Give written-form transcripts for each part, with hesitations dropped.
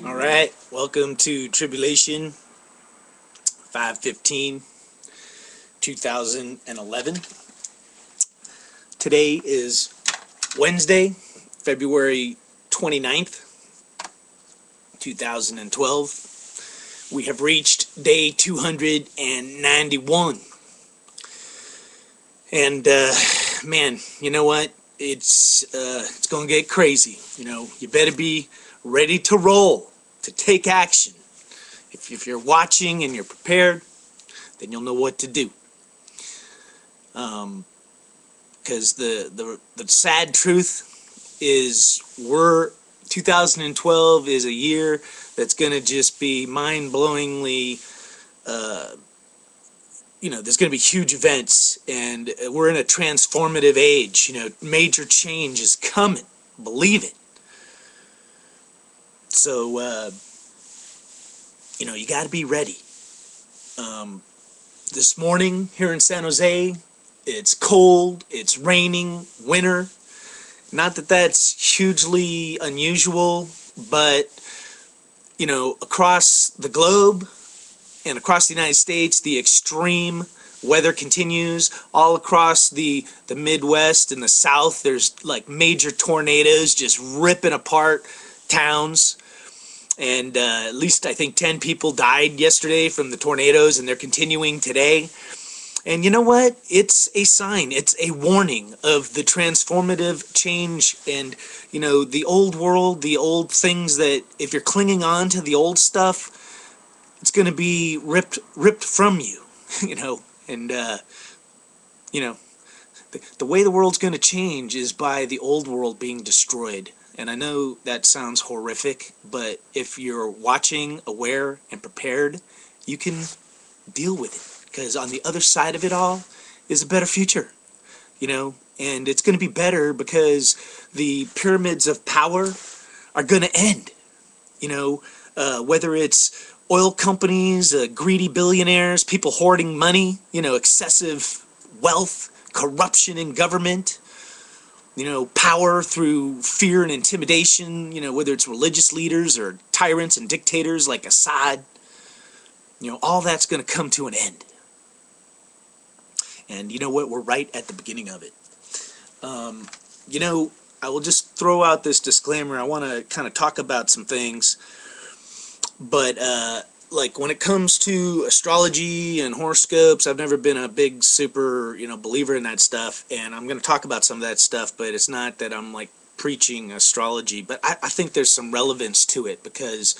All right, welcome to Tribulation 5/15/2011. Today is Wednesday, February 29th, 2012. We have reached day 291. And man, you know what? It's going to get crazy. You better be ready to roll, to take action. If you're watching and you're prepared, then you'll know what to do. Because the sad truth is 2012 is a year that's going to just be mind-blowingly, there's going to be huge events, and we're in a transformative age. Major change is coming. Believe it. So, you got to be ready. This morning here in San Jose, it's cold, it's raining, winter. Not that that's hugely unusual, but, across the globe and across the United States, the extreme weather continues. All across the Midwest and the South, there's like major tornadoes just ripping apart towns. And at least I think 10 people died yesterday from the tornadoes, and they're continuing today. And you know what? It's a sign. It's a warning of the transformative change and, the old world, the old things that if you're clinging on to the old stuff, it's going to be ripped from you, and, the way the world's going to change is by the old world being destroyed. And I know that sounds horrific, but if you're watching, aware, and prepared, you can deal with it. Because on the other side of it all is a better future, and it's going to be better because the pyramids of power are going to end, whether it's oil companies, greedy billionaires, people hoarding money, excessive wealth, corruption in government, power through fear and intimidation, whether it's religious leaders or tyrants and dictators like Assad, all that's going to come to an end. And you know what? We're right at the beginning of it. I will just throw out this disclaimer. I want to kind of talk about some things. But, like, when it comes to astrology and horoscopes, I've never been a big, super, believer in that stuff. And I'm going to talk about some of that stuff, but it's not that I'm, like, preaching astrology. But I think there's some relevance to it because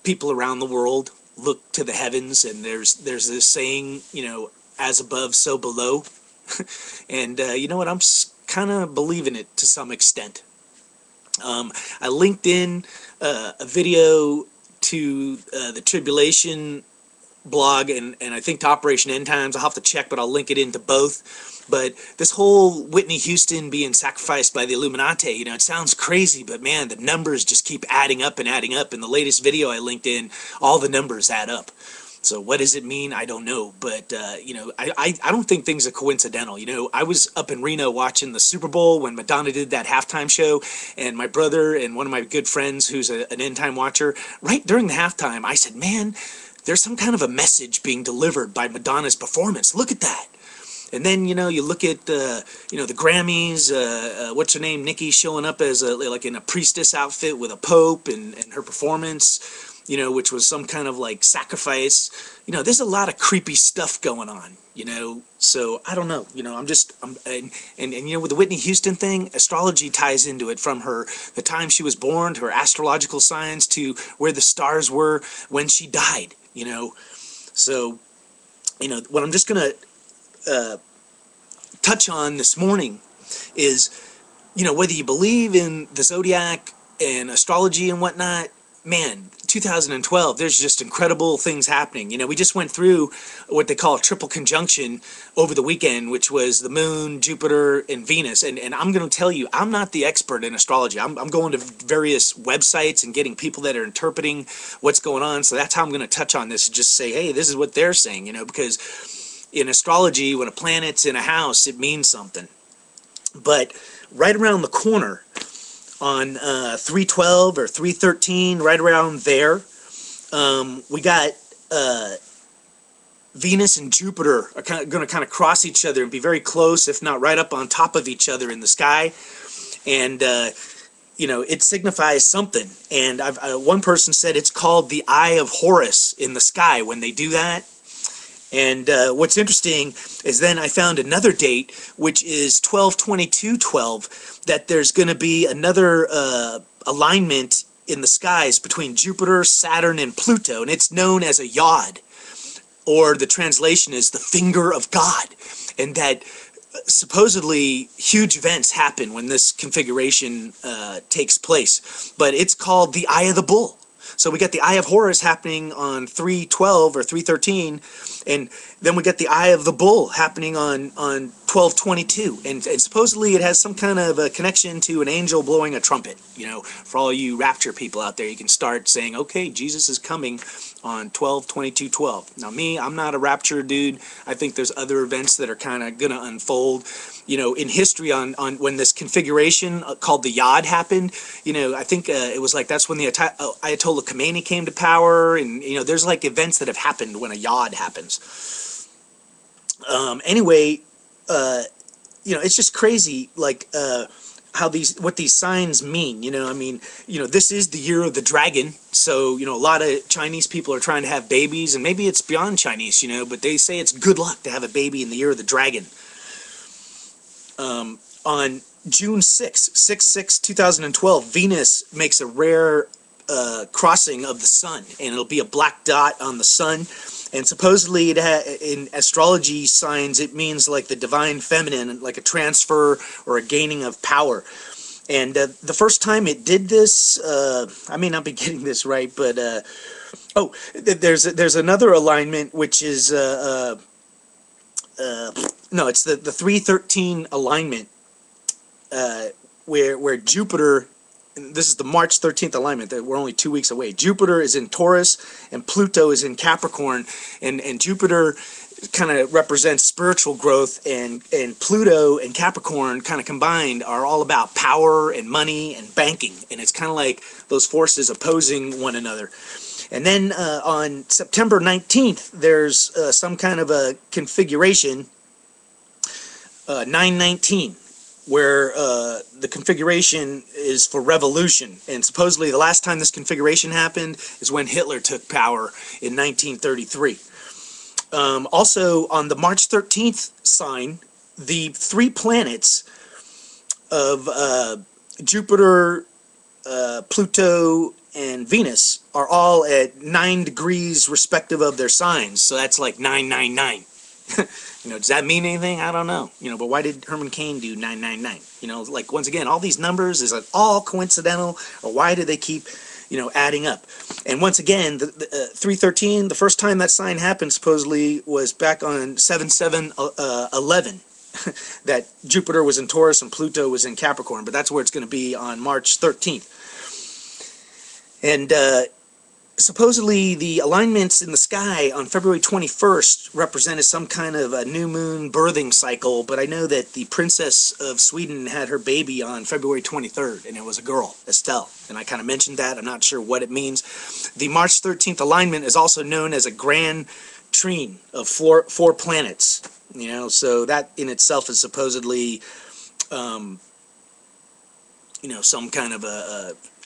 people around the world look to the heavens, and there's this saying, as above, so below. And you know what? I'm kind of believing it to some extent. I linked in a video to the Tribulation blog and I think to Operation End Times. I'll have to check, but I'll link it into both. But this whole Whitney Houston being sacrificed by the Illuminati, it sounds crazy, but man, the numbers just keep adding up and adding up. In the latest video I linked in, all the numbers add up. So what does it mean? I don't know. But, I don't think things are coincidental. I was up in Reno watching the Super Bowl when Madonna did that halftime show. And my brother and one of my good friends who's an end time watcher, right during the halftime, I said, man, there's some kind of a message being delivered by Madonna's performance. Look at that. And then, you look at, the Grammys, what's her name, Nikki, showing up as like in a priestess outfit with a pope and her performance, which was some kind of like sacrifice. There's a lot of creepy stuff going on, so I don't know, and with the Whitney Houston thing, astrology ties into it from the time she was born, to her astrological signs, to where the stars were when she died, so, what I'm just going to touch on this morning is, whether you believe in the zodiac and astrology and whatnot, man, 2012, there's just incredible things happening. We just went through what they call a triple conjunction over the weekend, which was the moon, Jupiter, and Venus. And I'm going to tell you, I'm not the expert in astrology. I'm going to various websites and getting people that are interpreting what's going on. So that's how I'm going to touch on this and just say, hey, this is what they're saying, because in astrology, when a planet's in a house, it means something. But right around the corner on 312 or 313, right around there. We got Venus and Jupiter are going to kind of cross each other and be very close, if not right up on top of each other in the sky. And it signifies something. And one person said it's called the Eye of Horus in the sky when they do that. And what's interesting is then I found another date, which is 12/22/12, that there's going to be another alignment in the skies between Jupiter, Saturn, and Pluto, and it's known as a yod, or the translation is the finger of God, and that supposedly huge events happen when this configuration takes place, but it's called the Eye of the Bull. So we got the Eye of Horus happening on 312 or 313, and then we got the Eye of the Bull happening on 12/22, and supposedly it has some kind of a connection to an angel blowing a trumpet. For all you rapture people out there, you can start saying, okay, Jesus is coming on 12/22/12. Now me, I'm not a rapture dude. I think there's other events that are kind of gonna unfold. In history on when this configuration called the Yod happened, I think it was like that's when the Ayatollah Khomeini came to power, and there's like events that have happened when a Yod happens. Anyway, it's just crazy, like what these signs mean. This is the year of the dragon, so a lot of Chinese people are trying to have babies, and maybe it's beyond Chinese, but they say it's good luck to have a baby in the year of the dragon. On June 6, 2012, Venus makes a rare crossing of the sun, and it'll be a black dot on the sun. And supposedly, in astrology signs, it means like the divine feminine, like a transfer or a gaining of power. And the first time it did this, I may not be getting this right, but there's another alignment which is no, it's the 313 alignment, where Jupiter, and this is the March 13th alignment, that we're only 2 weeks away. Jupiter is in Taurus and Pluto is in Capricorn, and Jupiter kind of represents spiritual growth, and Pluto and Capricorn kind of combined are all about power and money and banking, and it's kind of like those forces opposing one another. And then on September 19th, there's some kind of a configuration, 919, where the configuration is for revolution. And supposedly the last time this configuration happened is when Hitler took power in 1933. Also, on the March 13th sign, the three planets of Jupiter, Pluto, and Venus are all at 9 degrees respective of their signs. So that's like 999. Does that mean anything? I don't know. But why did Herman Cain do 999? Like, once again, all these numbers, is it all coincidental, or why do they keep, adding up? And once again, the 313, the first time that sign happened supposedly was back on 7/7/11. That Jupiter was in Taurus and Pluto was in Capricorn, but that's where it's going to be on March 13th. And supposedly the alignments in the sky on February 21st represented some kind of a new moon birthing cycle, but I know that the Princess of Sweden had her baby on February 23rd, and it was a girl, Estelle, and I kind of mentioned that. I'm not sure what it means. The March 13th alignment is also known as a grand trine of four planets, so that in itself is supposedly some kind of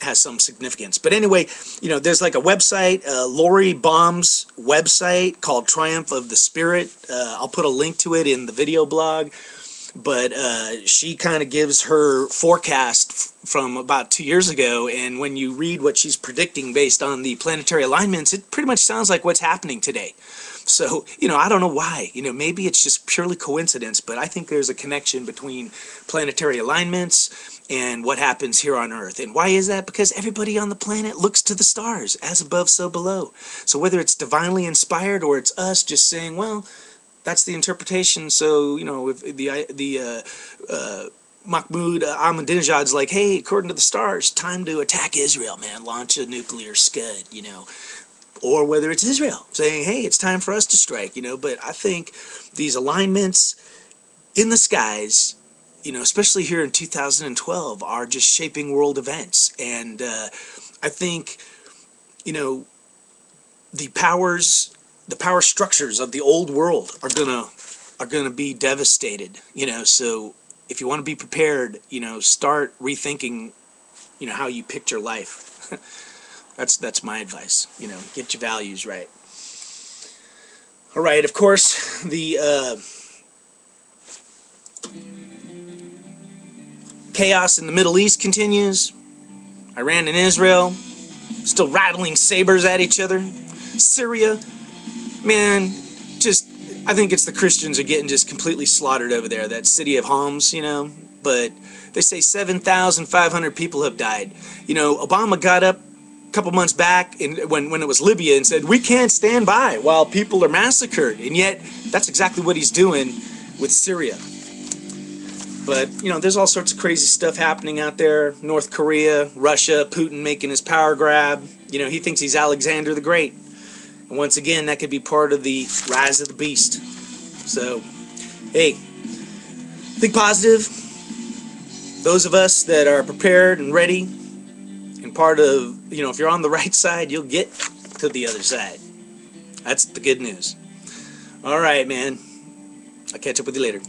has some significance. But anyway, there's like a website, Lori Baum's website called Triumph of the Spirit. I'll put a link to it in the video blog. But she kind of gives her forecast from about 2 years ago, and when you read what she's predicting based on the planetary alignments, it pretty much sounds like what's happening today. So, I don't know why. Maybe it's just purely coincidence, but I think there's a connection between planetary alignments and what happens here on Earth. And why is that? Because everybody on the planet looks to the stars, as above, so below. So whether it's divinely inspired or it's us just saying, well, that's the interpretation. So, if the Mahmoud Ahmadinejad's like, hey, according to the stars, time to attack Israel, man, launch a nuclear scud, or whether it's Israel saying, hey, it's time for us to strike, but I think these alignments in the skies, especially here in 2012, are just shaping world events. And I think, the power structures of the old world are gonna be devastated. So if you want to be prepared, start rethinking, how you picture life. That's my advice. Get your values right. All right. Of course, the chaos in the Middle East continues. Iran and Israel still rattling sabers at each other. Syria, man, just I think it's the Christians are getting just completely slaughtered over there. That city of Homs, but they say 7,500 people have died. Obama got up a couple months back when it was Libya and said, we can't stand by while people are massacred. And yet, that's exactly what he's doing with Syria. But, there's all sorts of crazy stuff happening out there. North Korea, Russia, Putin making his power grab. He thinks he's Alexander the Great. And once again, that could be part of the rise of the beast. So, hey, think positive. Those of us that are prepared and ready, and part of, if you're on the right side, you'll get to the other side. That's the good news. All right, man. I'll catch up with you later.